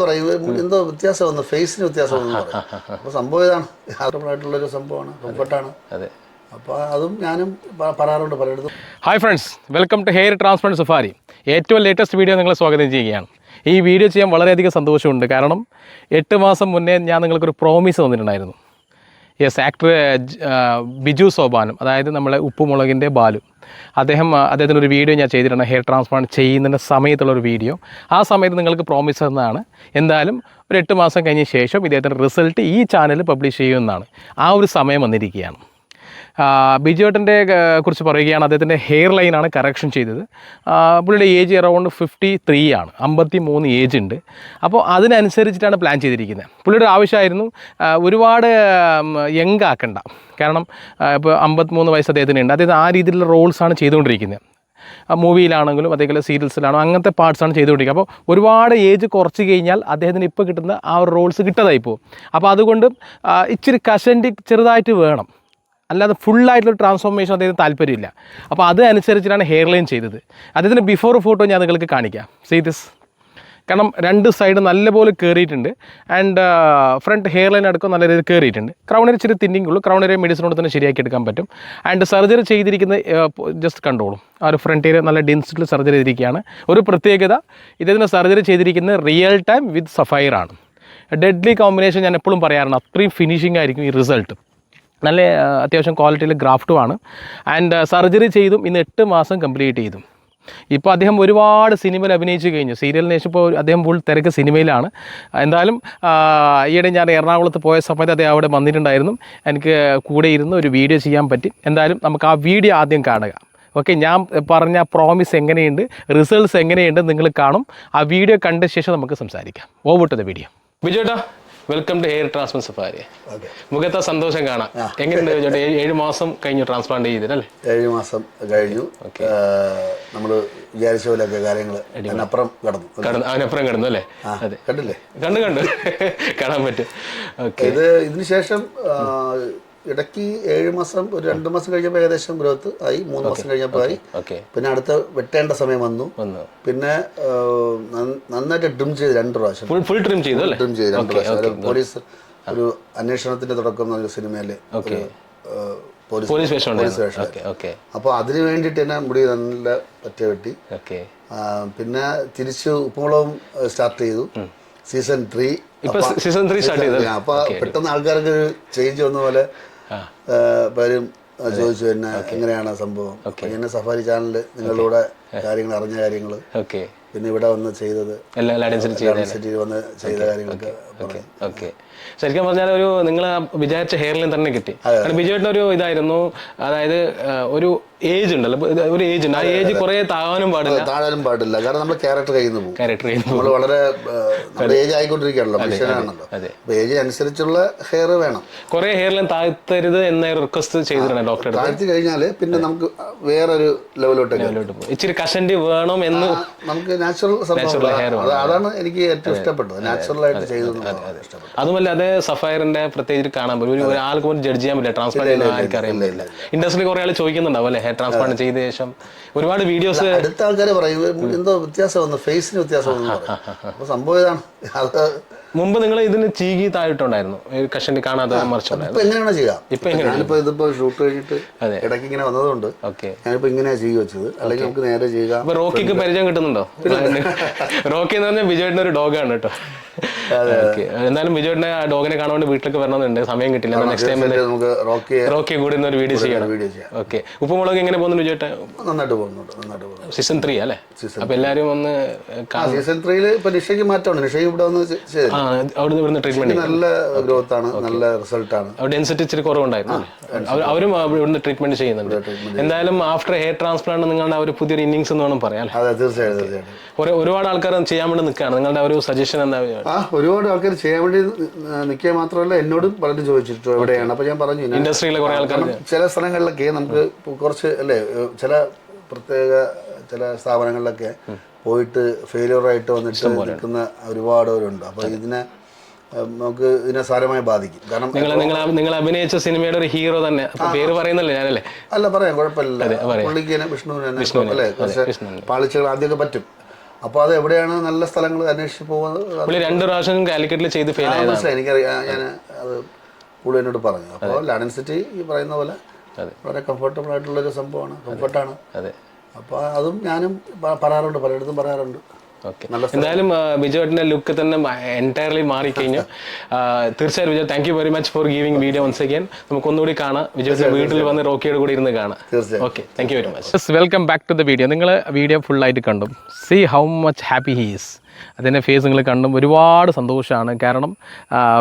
പറയും എന്തോ വ്യത്യാസം വന്നു, ഫേസിന് വ്യത്യാസം വന്നു പറയും. അപ്പോൾ സംഭവം ഇതാണ്, യാത്രമായിട്ടുള്ളൊരു സംഭവമാണ്, കംഫർട്ടാണ്. അതെ, അപ്പോൾ അതും ഞാനും പറയാറുണ്ട് പലയിടത്തും. Hi friends, welcome to hair transplant safari. ഏറ്റവും ലേറ്റസ്റ്റ് വീഡിയോ നിങ്ങളെ സ്വാഗതം ചെയ്യുകയാണ്. ഈ വീഡിയോ ചെയ്യാൻ വളരെയധികം സന്തോഷമുണ്ട്. കാരണം 8 മാസം മുന്നേ ഞാൻ നിങ്ങൾക്കൊരു പ്രോമിസ് തന്നിട്ടുണ്ടായിരുന്നു. യെസ്, ആക്ടർ ബിജു സോപാനം, അതായത് നമ്മളെ ഉപ്പുമുളകിൻ്റെ ബാലു, അദ്ദേഹത്തിനൊരു വീഡിയോ ഞാൻ ചെയ്തിട്ടുണ്ട്, ഹെയർ ട്രാൻസ്പ്ലാന്റ് ചെയ്യുന്നതിൻ്റെ സമയത്തുള്ളൊരു വീഡിയോ. ആ സമയത്ത് നിങ്ങൾക്ക് പ്രോമിസ് തന്നതാണ്. എന്തായാലും ഒരു 8 മാസം കഴിഞ്ഞ ശേഷം ഇദ്ദേഹത്തിൻ്റെ റിസൾട്ട് ഈ ചാനൽ പബ്ലിഷ് ചെയ്യുമെന്നാണ്. ആ ഒരു സമയം വന്നിരിക്കുകയാണ്. ബിജുവേട്ടൻ്റെ കുറിച്ച് പറയുകയാണ്, അദ്ദേഹത്തിൻ്റെ ഹെയർ ലൈനാണ് കറക്ഷൻ ചെയ്തത്. പുള്ളിയുടെ ഏജ് അറൗണ്ട് 53 ആണ്, 53 ഏജ് ഉണ്ട്. അപ്പോൾ അതിനനുസരിച്ചിട്ടാണ് പ്ലാൻ ചെയ്തിരിക്കുന്നത്. പുള്ളിയുടെ ആവശ്യമായിരുന്നു ഒരുപാട് യങ് ആക്കണ്ട, കാരണം ഇപ്പോൾ 53 വയസ്സ് അദ്ദേഹത്തിനുണ്ട്. അദ്ദേഹം ആ രീതിയിലുള്ള റോൾസാണ് ചെയ്തുകൊണ്ടിരിക്കുന്നത്. മൂവിയിലാണെങ്കിലും അതേപോലെ സീരിയൽസിലാണോ അങ്ങനത്തെ പാർട്സാണ് ചെയ്തുകൊണ്ടിരിക്കുക. അപ്പോൾ ഒരുപാട് ഏജ് കുറച്ച് കഴിഞ്ഞാൽ അദ്ദേഹത്തിന് ഇപ്പോൾ കിട്ടുന്ന ആ ഒരു റോൾസ് കിട്ടാതായി പോകും. അപ്പോൾ അതുകൊണ്ട് ഇച്ചിരി കഷണ്ടി ചെറുതായിട്ട് വേണം, അല്ലാതെ ഫുള്ളായിട്ടുള്ള ട്രാൻസ്ഫോർമേഷൻ അദ്ദേഹത്തിന് താല്പര്യമില്ല. അപ്പോൾ അത് അനുസരിച്ചിട്ടാണ് ഹെയർ ലൈൻ ചെയ്തത്. അദ്ദേഹത്തിൻ്റെ ബിഫോർ ഫോട്ടോ ഞാൻ നിങ്ങൾക്ക് കാണിക്കാം. See this. കാരണം 2 സൈഡ് നല്ലപോലെ കയറിയിട്ടുണ്ട്. ആൻഡ് ഫ്രണ്ട് ഹെയർ ലൈൻ അടക്കം നല്ല രീതിയിൽ കയറിയിട്ടുണ്ട്. ക്രൗണിൽ ഇച്ചിരി തിന്നിങ് ഉള്ളൂ. ക്രൗണിലെ മെഡിസിൻ കൊണ്ട് തന്നെ ശരിയാക്കി എടുക്കാൻ പറ്റും. ആൻഡ് സർജറി ചെയ്തിരിക്കുന്ന ജസ്റ്റ് കണ്ടോളും, ആ ഒരു ഫ്രണ്ട് ഏരിയ നല്ല ഡെൻസിറ്റിൽ സർജറി ചെയ്തിരിക്കുകയാണ്. ഒരു പ്രത്യേകത, ഇതിന് സർജറി ചെയ്തിരിക്കുന്നത് റിയൽ ടൈം വിത്ത് സഫയർ ആണ്. ഡെഡ്ലി കോമ്പിനേഷൻ ഞാൻ എപ്പോഴും പറയാറുണ്ട്. അത്രയും ഫിനിഷിംഗ് ആയിരിക്കും ഈ റിസൾട്ട്. നല്ല അത്യാവശ്യം ക്വാളിറ്റിയിൽ ഗ്രാഫ്റ്റുമാണ്. ആൻഡ് സർജറി ചെയ്തും ഇന്ന് 8 മാസം കംപ്ലീറ്റ് ചെയ്തു. ഇപ്പോൾ അദ്ദേഹം ഒരുപാട് സിനിമയിൽ അഭിനയിച്ച് കഴിഞ്ഞു. സീരിയലിന് ശേഷം ഇപ്പോൾ അദ്ദേഹം ഫുൾ തിരക്ക് സിനിമയിലാണ്. എന്തായാലും ഈയിടെ ഞാൻ എറണാകുളത്ത് പോയ സമയത്ത് അദ്ദേഹം അവിടെ വന്നിട്ടുണ്ടായിരുന്നു. എനിക്ക് കൂടെ ഇരുന്ന് ഒരു വീഡിയോ ചെയ്യാൻ പറ്റി. എന്തായാലും നമുക്ക് ആ വീഡിയോ ആദ്യം കാണുക. ഓക്കെ, ഞാൻ പറഞ്ഞ പ്രോമിസ് എങ്ങനെയുണ്ട്, റിസൾട്ട്സ് എങ്ങനെയുണ്ട് നിങ്ങൾ കാണും. ആ വീഡിയോ കണ്ട ശേഷം നമുക്ക് സംസാരിക്കാം. Over to the video. ബിജുട്ടാ, welcome to hair transplant safari. മുഖത്തെ സന്തോഷം കാണാം. എങ്ങനെയുണ്ട് ചേട്ടാ? 7 മാസം കഴിഞ്ഞു ട്രാൻസ്പ്ലാന്റ് ചെയ്തിട്ടല്ലേ? 7 മാസം കഴിഞ്ഞു. നമ്മൾ വിചാരിച്ച പോലെയൊക്കെ കാര്യങ്ങൾ അതിനപ്പുറം കിടന്നു അല്ലേ? അതെ, കണ്ടില്ലേ? കണ്ടു കാണാൻ പറ്റും. ഇതിന് ശേഷം ഇടയ്ക്ക് 7 മാസം, ഒരു 2 മാസം കഴിഞ്ഞപ്പോൾ ഏകദേശം ഗ്രോത്ത് ആയി. 3 മാസം കഴിഞ്ഞപ്പോൾ ആയി. പിന്നെ അടുത്ത വെട്ടേണ്ട സമയം വന്നു. പിന്നെ നന്നായിട്ട് ട്രിം ചെയ്ത് 2 പ്രാവശ്യം ഫുൾ ട്രിം ചെയ്തു. 2 പ്രാവശ്യം. പോലീസ് ഒരു അന്വേഷണത്തിന്റെ തുടക്കം എന്ന സിനിമയില് പോലീസ് വേഷം. അപ്പൊ അതിന് വേണ്ടിട്ട് തന്നെ മുടി നല്ല പറ്റ വെട്ടി. പിന്നെ തിരിച്ച് ഉപ്പുമുളകും സ്റ്റാർട്ട് ചെയ്തു. സീസൺ 3 അപ്പൊ പെട്ടെന്ന് ആൾക്കാർക്ക് ഒരു ചേഞ്ച് വന്ന പോലെ പലരും ചോദിച്ചു എന്നെ എങ്ങനെയാണ് സംഭവം. ഇങ്ങനെ സഫാരി ചാനലിൽ നിങ്ങളുടെ കാര്യങ്ങൾ അറിഞ്ഞ കാര്യങ്ങൾ, പിന്നെ ഇവിടെ വന്ന് ചെയ്തത് വന്ന് ചെയ്ത കാര്യങ്ങളൊക്കെ ശരിക്കും പറഞ്ഞാൽ ഒരു നിങ്ങൾ വിചാരിച്ച ഹെയർ ലൈൻ തന്നെ കിട്ടി. ബിജുവേട്ടൻ ഒരു ഇതായിരുന്നു, അതായത് ഒരു ഏജ് ഉണ്ടല്ലോ, ഒരു ഏജ് ഉണ്ട്. ആ ഏജ് കുറെ താഴാനും പാടില്ല. കാരണം നമ്മൾ ക്യാരക്ടർ കയ്യിൽ നിന്ന് പോകും. നമ്മൾ വളരെ ഏജ് ആയിക്കൊണ്ടിരിക്കുകയാണല്ലോ, മനുഷ്യനാണല്ലോ. ഏജ് അനുസരിച്ചുള്ള ഹെയർ വേണം. കുറെ ഹെയർ ലൈൻ താഴ്ത്തരുത് എന്ന റിക്വസ്റ്റ് ചെയ്തിട്ടുണ്ട് ഡോക്ടർ. താഴ്ത്തി കഴിഞ്ഞാൽ പിന്നെ നമുക്ക് വേറൊരു ലെവലോട്ട് പോകും. ഇച്ചിരി കഷണ്ടി വേണം എന്ന് നമുക്ക് നാച്ചുറൽ ഹെയർ, അതാണ് എനിക്ക് ഏറ്റവും ഇഷ്ടപ്പെട്ടത്. നാച്ചുറൽ ആയിട്ട് ചെയ്തു. അതുമല്ല, അത് സഫയറിന്റെ പ്രത്യേകിച്ച് കാണാൻ പറ്റും. ഒരാൾക്ക് പോലും ജഡ്ജ് ചെയ്യാൻ പറ്റില്ല. ട്രാൻസ്പ്ലാന്റ് ചെയ്യുന്ന ആൾക്ക് അറിയാൻ പറ്റില്ല. ഇൻഡസ്ട്രി കുറെ ആൾ ചോദിക്കുന്നുണ്ടാവും അല്ലെ, ഹെയർ ട്രാൻസ്പ്ലാന്റ് ചെയ്ത ശേഷം ഒരുപാട് വീഡിയോസ്. അടുത്ത ആൾക്കാർ പറയും എന്തോ വ്യത്യാസം വന്നു, ഫേസിന് വ്യത്യാസം വന്നു പറയും. അപ്പൊ സംഭവം ഇതാണ്. അത് മുമ്പ് നിങ്ങൾ ഇതിന് ചീകി താഴെട്ടുണ്ടായിരുന്നു, കഷണ്ടി കാണാതെ മറിച്ചുണ്ടായിരുന്നു. ഇപ്പൊ എങ്ങനെയാണ് ചെയ്യാം? ഞാനിപ്പോ ഇതിപ്പോ ഷൂട്ട് കഴിഞ്ഞിട്ട് ഇടയ്ക്ക് ഇങ്ങനെ വന്നതുകൊണ്ട് ഞാനിപ്പോ ഇങ്ങനെയാ ചെയ്യ വെച്ചത്. അല്ലെങ്കിൽ നമുക്ക് നേരെ ചെയ്യാം. റോക്കിക്ക് പരിചയം കിട്ടുന്നുണ്ടോ? റോക്കി എന്ന് പറഞ്ഞാൽ ബിജുവേട്ടൻ്റെ ഒരു ഡോഗാണ് കേട്ടോ. എന്നാലും ബിജുവേട്ടനെ ആ ഡോഗിനെ കാണാൻ വേണ്ടി വീട്ടിലേക്ക് വരണമെന്നുണ്ട്, സമയം കിട്ടില്ല. നെക്സ്റ്റ് ടൈം നമുക്ക് റോക്കി കൂടി ഒരു വീഡിയോ ചെയ്യണം. ഓക്കെ, ഉപ്പുമുളക് എങ്ങനെ പോകുന്നു ബിജുവേട്ട? നന്നായിട്ട് പോകുന്നുണ്ട്. സീസൺ 3 അല്ലേ? അപ്പൊ എല്ലാരും ഒന്ന് സീസൺ 3 ഇപ്പൊ നിഷയ്ക്ക് മാറ്റമാണ്. നിഷയ്ക്ക് ഇവിടെ വന്ന് അവിടുന്ന് ട്രീറ്റ്മെന്റ് നല്ല ഗ്രോത്ത് ആണ്, നല്ല റിസൾട്ട് ആണ്. ഡെൻസിറ്റി ഇച്ചിരി കുറവുണ്ടായിരുന്നു. അവരും ഇവിടുന്ന് ട്രീറ്റ്മെന്റ് ചെയ്യുന്നുണ്ട്. എന്തായാലും ആഫ്റ്റർ ഹെയർ ട്രാൻസ്പ്ലാന്റ് നിങ്ങളുടെ ഒരു പുതിയൊരു ഇന്നിങ്സ് എന്ന് വേണം പറയാം. തീർച്ചയായിട്ടും ഒരുപാട് ആൾക്കാർ ചെയ്യാൻ വേണ്ടി നിൽക്കുകയാണ്. നിങ്ങളുടെ ഒരു സജഷൻ എന്താ? ഒരുപാട് ആൾക്കാർ ചെയ്യാൻ വേണ്ടി നിൽക്കുക മാത്രമല്ല, എന്നോടും പലരും ചോദിച്ചിട്ടു എവിടെയാണ്. അപ്പൊ ഞാൻ പറഞ്ഞു, ഇൻഡസ്ട്രിയിലെ കുറെ ആൾക്കാർ ചില സ്ഥലങ്ങളിലൊക്കെ നമുക്ക് കുറച്ച് അല്ലേ, ചില പ്രത്യേക ചില സ്ഥാപനങ്ങളിലൊക്കെ പോയിട്ട് ഫെയിലിയറായിട്ട് വന്നിട്ട് നിൽക്കുന്ന ഒരുപാട് പേരുണ്ട്. അപ്പൊ നമുക്ക് ഇതിനെ സാരമായി ബാധിക്കും. കാരണം നിങ്ങൾ അഭിനയിച്ച സിനിമയുടെ ഒരു ഹീറോ തന്നെ, പേര് പറയുന്നല്ലേ ഞാനല്ലേ? അല്ല, പറയാം, കുഴപ്പമില്ല. പുള്ളിക്ക് തന്നെ വിഷ്ണുവിന് അല്ലേ കുറച്ച് പാളിച്ചകൾ ആദ്യമൊക്കെ പറ്റും. അപ്പോൾ അത് എവിടെയാണ് നല്ല സ്ഥലങ്ങൾ അന്വേഷിച്ച് പോകുന്നത്. 2 പ്രാവശ്യം കാലിക്കറ്റിൽ ചെയ്ത് ഫെയിൽ ആയത് മനസ്സിലായി, എനിക്കറിയാം. ഞാൻ അത് കൂടുതൽ എന്നോട് പറഞ്ഞു. അപ്പോൾ ലാഡൻ സിറ്റി ഈ പറയുന്ന പോലെ വളരെ കംഫർട്ടബിൾ ആയിട്ടുള്ളൊരു സംഭവമാണ്, കംഫർട്ടാണ്. അപ്പോൾ അതും ഞാനും പറയാറുണ്ട്, പലയിടത്തും പറയാറുണ്ട്. ഓക്കെ, എന്തായാലും ബിജുവേട്ടൻ്റെ ലുക്ക് തന്നെ എൻറ്റയർലി മാറിക്കഴിഞ്ഞു. തീർച്ചയായും Biju, thank you very much for giving video once again. നമുക്കൊന്നുകൂടി കാണാം, ബിജുവേട്ടൻ്റെ വീട്ടിൽ വന്ന് റോക്കിയോട് കൂടി ഇരുന്ന് കാണാം. Okay, thank you very much. Welcome back to the video. നിങ്ങൾ വീഡിയോ ഫുള്ളായിട്ട് കണ്ടു. See how much happy he is. അതിൻ്റെ ഫേസ് നിങ്ങൾ കണ്ടും ഒരുപാട് സന്തോഷമാണ്. കാരണം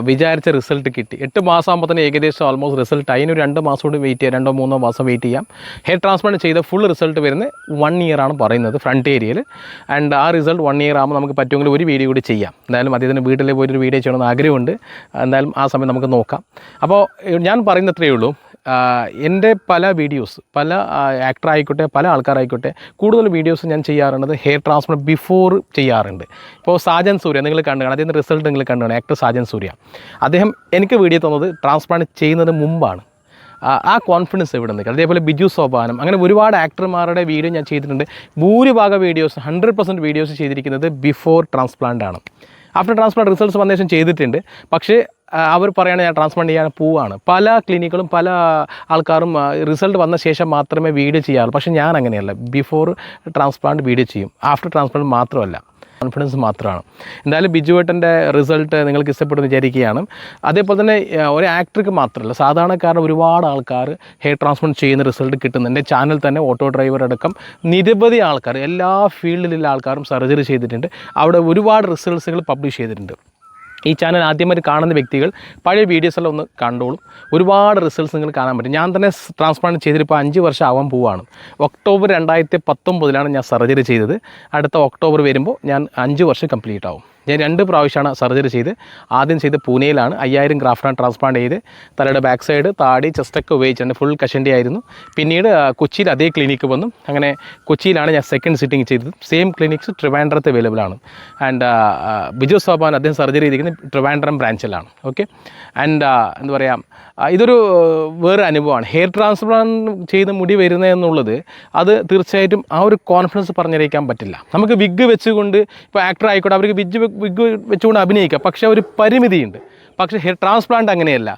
വിചാരിച്ച റിസൾട്ട് കിട്ടി. 8 മാസമാകുമ്പോൾ തന്നെ ഏകദേശം ഓൾമോസ്റ്റ് റിസൾട്ട്. അതിനൊരു 2 മാസം കൂടി വെയിറ്റ് ചെയ്യാം, 2-3 മാസം വെയിറ്റ് ചെയ്യാം. ഹെയർ ട്രാൻസ്പ്ലാന്റ് ചെയ്ത ഫുൾ റിസൾട്ട് വരുന്നത് 1 ഇയർ ആണ് പറയുന്നത് ഫ്രണ്ട് ഏരിയയിൽ. ആൻഡ് ആ റിസൾട്ട് 1 ഇയർ ആകുമ്പോൾ നമുക്ക് പറ്റുമെങ്കിൽ ഒരു വീഡിയോ കൂടി ചെയ്യാം. എന്തായാലും അദ്ദേഹത്തിന് വീട്ടിൽ പോയിട്ടൊരു വീഡിയോ ചെയ്യണമെന്ന് ആഗ്രഹമുണ്ട്. എന്തായാലും ആ സമയം നമുക്ക് നോക്കാം. അപ്പോൾ ഞാൻ പറയുന്നത്രയേ ഉള്ളൂ, എൻ്റെ പല വീഡിയോസ്, പല ആക്ടർ ആയിക്കോട്ടെ, പല ആൾക്കാരായിക്കോട്ടെ, കൂടുതൽ വീഡിയോസ് ഞാൻ ചെയ്യാറുള്ളത് ഹെയർ ട്രാൻസ്പ്ലാന്റ് ബിഫോർ ചെയ്യാറുണ്ട്. ഇപ്പോൾ സാജൻ സൂര്യ നിങ്ങൾ കണ്ടു കാണാം, അതിൻ്റെ റിസൾട്ട് നിങ്ങൾ കണ്ടു കാണാം. ആക്ടർ സാജൻ സൂര്യ, അദ്ദേഹം എനിക്ക് വീഡിയോ തന്നത് ട്രാൻസ്പ്ലാന്റ് ചെയ്യുന്നതിന് മുമ്പാണ്. ആ കോൺഫിഡൻസ് എവിടെ നിൽക്കുക. അതേപോലെ ബിജു സോപാനം, അങ്ങനെ ഒരുപാട് ആക്ടർമാരുടെ വീഡിയോ ഞാൻ ചെയ്തിട്ടുണ്ട്. ഭൂരിഭാഗം വീഡിയോസ് 100% വീഡിയോസ് ചെയ്തിരിക്കുന്നത് ബിഫോർ ട്രാൻസ്പ്ലാന്റ് ആണ്. ആഫ്റ്റർ ട്രാൻസ്പ്ലാന്റ് റിസൾട്ട്സ് വന്ന ശേഷം ചെയ്തിട്ടുണ്ട്. പക്ഷേ അവർ പറയുകയാണെങ്കിൽ ഞാൻ ട്രാൻസ്പ്ലാന്റ് ചെയ്യാൻ പോവുകയാണ്. പല ക്ലിനിക്കുകളും പല ആൾക്കാരും റിസൾട്ട് വന്ന ശേഷം മാത്രമേ വീഡിയോ ചെയ്യാറുള്ളൂ. പക്ഷേ ഞാൻ അങ്ങനെയല്ല, ബിഫോർ ട്രാൻസ്പ്ലാന്റ് വീഡിയോ ചെയ്യും, ആഫ്റ്റർ ട്രാൻസ്പ്ലാന്റ് മാത്രമല്ല. കോൺഫിഡൻസ് മാത്രമാണ്. എന്തായാലും ബിജുവേട്ടൻ്റെ റിസൾട്ട് നിങ്ങൾക്ക് ഇഷ്ടപ്പെടുന്നു വിചാരിക്കുകയാണ്. അതേപോലെ തന്നെ ഒരു ആക്ടർക്ക് മാത്രമല്ല, സാധാരണക്കാരുടെ ഒരുപാട് ആൾക്കാർ ഹെയർ ട്രാൻസ്പ്ലാന്റ് ചെയ്യുന്ന റിസൾട്ട് കിട്ടുന്നുണ്ട്. എൻ്റെ ചാനൽ തന്നെ ഓട്ടോ ഡ്രൈവർ അടക്കം നിരവധി ആൾക്കാർ, എല്ലാ ഫീൽഡിലുള്ള ആൾക്കാരും സർജറി ചെയ്തിട്ടുണ്ട്. അവിടെ ഒരുപാട് റിസൾട്ട്സുകൾ പബ്ലിഷ് ചെയ്തിട്ടുണ്ട്. ഈ ചാനൽ ആദ്യമായിട്ട് കാണുന്ന വ്യക്തികൾ പഴയ വീഡിയോസെല്ലാം ഒന്ന് കണ്ടോളും. ഒരുപാട് റിസൾട്ട്സ് നിങ്ങൾ കാണാൻ പറ്റും. ഞാൻ തന്നെ ട്രാൻസ്പ്ലാന്റ് ചെയ്തിട്ടിപ്പോൾ 5 വർഷം ആവാൻ പോവുകയാണ്. ഒക്ടോബർ 2019 ഞാൻ സർജറി ചെയ്തത്. അടുത്ത ഒക്ടോബർ വരുമ്പോൾ ഞാൻ 5 വർഷം കംപ്ലീറ്റ് ആവും. ഞാൻ 2 പ്രാവശ്യമാണ് സർജറി ചെയ്ത്. ആദ്യം ചെയ്ത് പൂനെയിലാണ്, 5000 ഗ്രാഫ്റ്റാണ് ട്രാൻസ്പ്ലാന്റ് ചെയ്ത്. തലയുടെ ബാക്ക് സൈഡ്, താടി, ചെസ്റ്റൊക്കെ ഉപയോഗിച്ചിട്ടുണ്ട്. ഫുൾ കഷണ്ടി ആയിരുന്നു. പിന്നീട് കൊച്ചിയിൽ അതേ ക്ലിനിക്ക് വന്നു. അങ്ങനെ കൊച്ചിയിലാണ് ഞാൻ സെക്കൻഡ് സിറ്റിംഗ് ചെയ്തത്. സെയിം ക്ലിനിക്സ് ട്രിവാൻഡ്രത്ത് അവൈലബിൾ ആണ്. ആൻഡ് ബിജു സോപാൻ അദ്ദേഹം സർജറി ചെയ്തിരിക്കുന്നത് ട്രിവാൻഡ്രം ബ്രാഞ്ചിലാണ്. ഓക്കെ, ആൻഡ് എന്താ പറയുക, ഇതൊരു വേറെ അനുഭവമാണ്. ഹെയർ ട്രാൻസ്പ്ലാന്റ് ചെയ്ത് മുടി വരുന്നതെന്നുള്ളത് അത് തീർച്ചയായിട്ടും ആ ഒരു കോൺഫിഡൻസ് പറഞ്ഞറിയിക്കാൻ പറ്റില്ല. നമുക്ക് വിഗ് വെച്ചുകൊണ്ട്, ഇപ്പോൾ ആക്ടർ ആയിക്കോട്ടെ, അവർക്ക് വിഗ് വെച്ചുകൊണ്ട് അഭിനയിക്കാം. പക്ഷേ ഒരു പരിമിതിയുണ്ട്. പക്ഷേ ഹെയർ ട്രാൻസ്പ്ലാന്റ് അങ്ങനെയല്ല.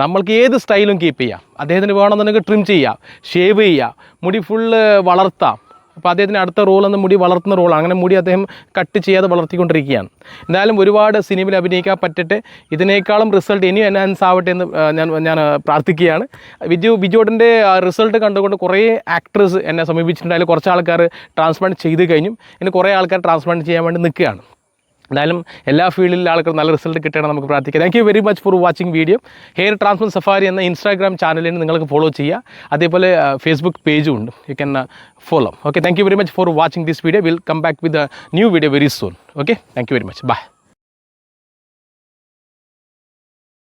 നമ്മൾക്ക് ഏത് സ്റ്റൈലും കീപ്പ് ചെയ്യാം. അദ്ദേഹത്തിന് വേണമെന്നുണ്ടെങ്കിൽ ട്രിം ചെയ്യാം, ഷേവ് ചെയ്യാം, മുടി ഫുള്ള് വളർത്താം. അപ്പോൾ അദ്ദേഹത്തിന് അടുത്ത റോൾ എന്ന മുടി വളർത്തുന്ന റോളാണ്. അങ്ങനെ മുടി അദ്ദേഹം കട്ട് ചെയ്യാതെ വളർത്തിക്കൊണ്ടിരിക്കുകയാണ്. എന്തായാലും ഒരുപാട് സിനിമയിൽ അഭിനയിക്കാൻ പറ്റട്ടെ, ഇതിനേക്കാളും റിസൾട്ട് ഇനിയും എൻഹാൻസ് ആവട്ടെ എന്ന് ഞാൻ പ്രാർത്ഥിക്കുകയാണ്. ബിജുവേട്ടൻ്റെ റിസൾട്ട് കണ്ടുകൊണ്ട് കുറേ ആക്ടേഴ്സ് എന്നെ സമീപിച്ചിട്ടുണ്ട്. അതിൽ കുറച്ച് ആൾക്കാർ ട്രാൻസ്പ്ലാന്റ് ചെയ്ത് കഴിഞ്ഞു. ഇനി കുറേ ആൾക്കാർ ട്രാൻസ്പ്ലാന്റ് ചെയ്യാൻ വേണ്ടി നിൽക്കുകയാണ്. എന്തായാലും എല്ലാ ഫീൽഡിലെ ആൾക്കാർ നല്ല റിസൾട്ട് കിട്ടണം നമുക്ക് പ്രാർത്ഥിക്കാം. Thank you very much for watching video. Hair transplant safari എന്ന ഇൻസ്റ്റാഗ്രാം ചാനലിന് നിങ്ങൾക്ക് ഫോളോ ചെയ്യുക. അതേപോലെ ഫേസ്ബുക്ക് പേജും ഉണ്ട്, you can follow. Okay, thank you very much for watching this video. Will come back with a new video very soon. Okay, thank you very much. By.